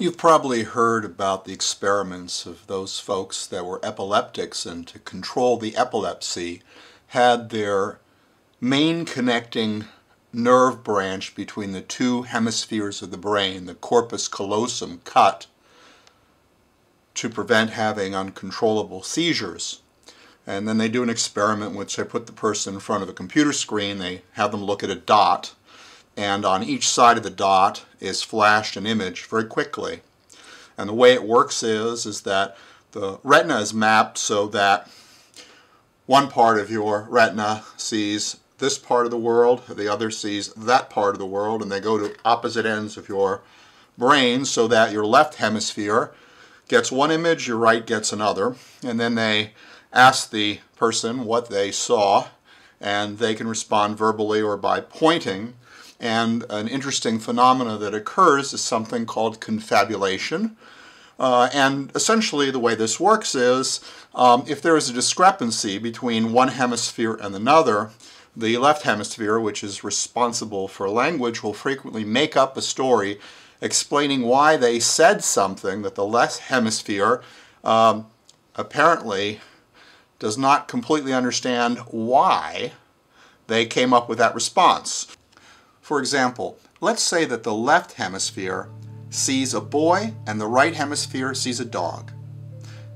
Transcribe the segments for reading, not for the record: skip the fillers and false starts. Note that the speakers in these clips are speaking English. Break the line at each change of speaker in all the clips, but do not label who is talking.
You've probably heard about the experiments of those folks that were epileptics, and to control the epilepsy had their main connecting nerve branch between the two hemispheres of the brain, the corpus callosum, cut to prevent having uncontrollable seizures. And then they do an experiment in which they put the person in front of a computer screen, they have them look at a dot, and on each side of the dot is flashed an image very quickly. And the way it works is that the retina is mapped so that one part of your retina sees this part of the world, the other sees that part of the world, and they go to opposite ends of your brain so that your left hemisphere gets one image, your right gets another, and then they ask the person what they saw, and they can respond verbally or by pointing. And an interesting phenomena that occurs is something called confabulation. And essentially the way this works is if there is a discrepancy between one hemisphere and another, the left hemisphere, which is responsible for language, will frequently make up a story explaining why they said something that the left hemisphere apparently does not completely understand why they came up with that response. For example, let's say that the left hemisphere sees a boy and the right hemisphere sees a dog.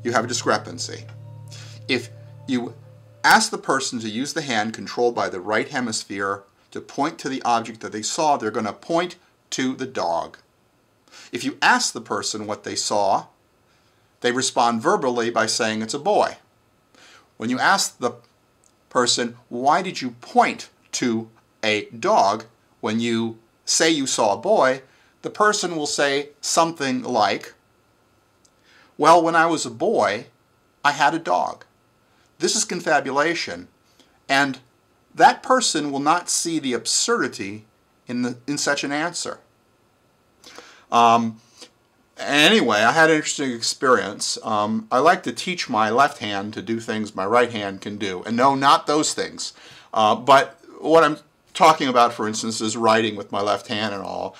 You have a discrepancy. If you ask the person to use the hand controlled by the right hemisphere to point to the object that they saw, they're going to point to the dog. If you ask the person what they saw, they respond verbally by saying it's a boy. When you ask the person, why did you point to a dog when you say you saw a boy, the person will say something like, well, when I was a boy, I had a dog. This is confabulation, and that person will not see the absurdity in such an answer. Anyway, I had an interesting experience. I like to teach my left hand to do things my right hand can do. And no, not those things. But what I'm talking about, for instance, is writing with my left hand and all.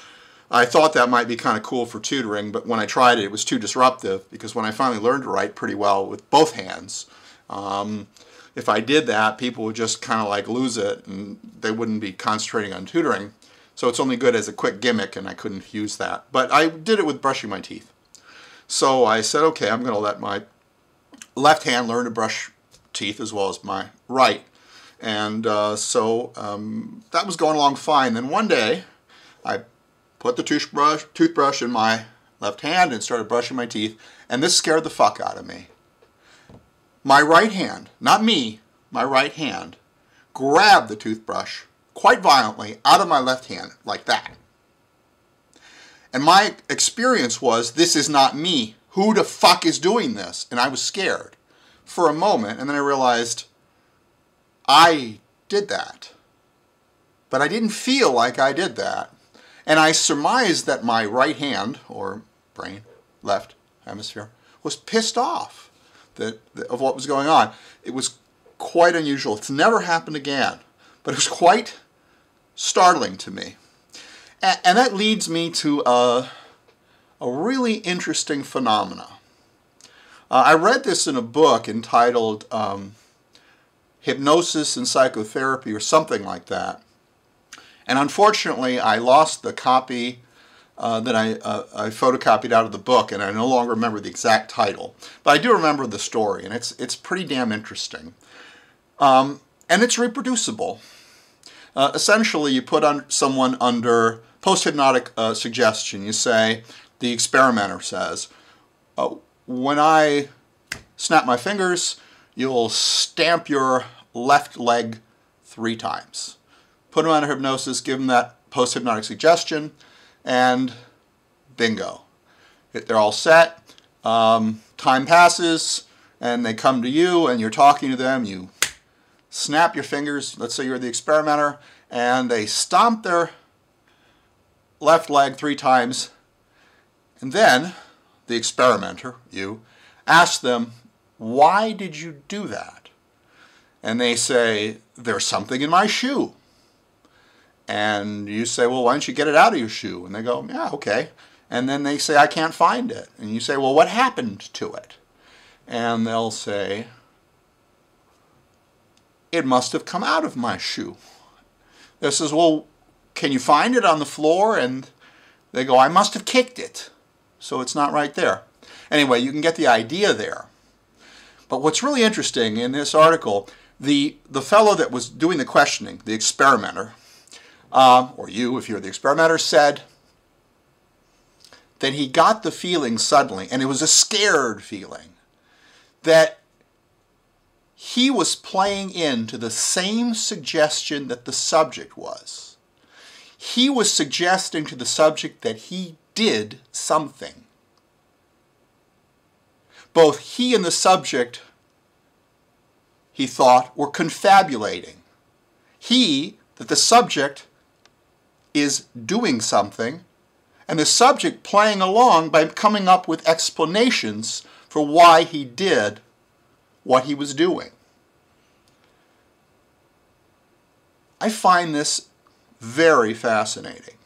I thought that might be kind of cool for tutoring, but when I tried it, it was too disruptive, because when I finally learned to write pretty well with both hands, if I did that, people would just kind of like lose it, and they wouldn't be concentrating on tutoring. So it's only good as a quick gimmick, and I couldn't use that. But I did it with brushing my teeth. So I said, okay, I'm going to let my left hand learn to brush teeth as well as my right. And so that was going along fine. Then one day, I put the toothbrush in my left hand and started brushing my teeth, and this scared the fuck out of me. My right hand, not me, my right hand, grabbed the toothbrush quite violently out of my left hand, like that. And my experience was, this is not me. Who the fuck is doing this? And I was scared for a moment, and then I realized I did that. But I didn't feel like I did that. And I surmised that my right hand, or brain, left hemisphere, was pissed off of what was going on. It was quite unusual. It's never happened again. But it was quite startling to me. And that leads me to a really interesting phenomena. I read this in a book entitled Hypnosis and Psychotherapy, or something like that. And unfortunately, I lost the copy that I photocopied out of the book, and I no longer remember the exact title. But I do remember the story, and it's pretty damn interesting. And it's reproducible. Essentially, you put someone under post-hypnotic suggestion. You say, the experimenter says, when I snap my fingers, you'll stamp your left leg 3 times. Put them under hypnosis, give them that post-hypnotic suggestion, and bingo. They're all set. Time passes, and they come to you, and you're talking to them. You snap your fingers, let's say you're the experimenter, and they stomp their left leg 3 times, and then the experimenter, you, ask them, why did you do that? And they say, there's something in my shoe. And you say, well, why don't you get it out of your shoe? And they go, yeah, okay. And then they say, I can't find it. And you say, well, what happened to it? And they'll say, it must have come out of my shoe. They says, well, can you find it on the floor? And they go, I must have kicked it, so it's not right there. Anyway, you can get the idea there. But what's really interesting in this article, the fellow that was doing the questioning, the experimenter, or you if you're the experimenter, said that he got the feeling suddenly, and it was a scared feeling, that he was playing into the same suggestion that the subject was. He was suggesting to the subject that he did something. Both he and the subject, he thought, were confabulating. He, that the subject is doing something, and the subject playing along by coming up with explanations for why he did what he was doing. I find this very fascinating.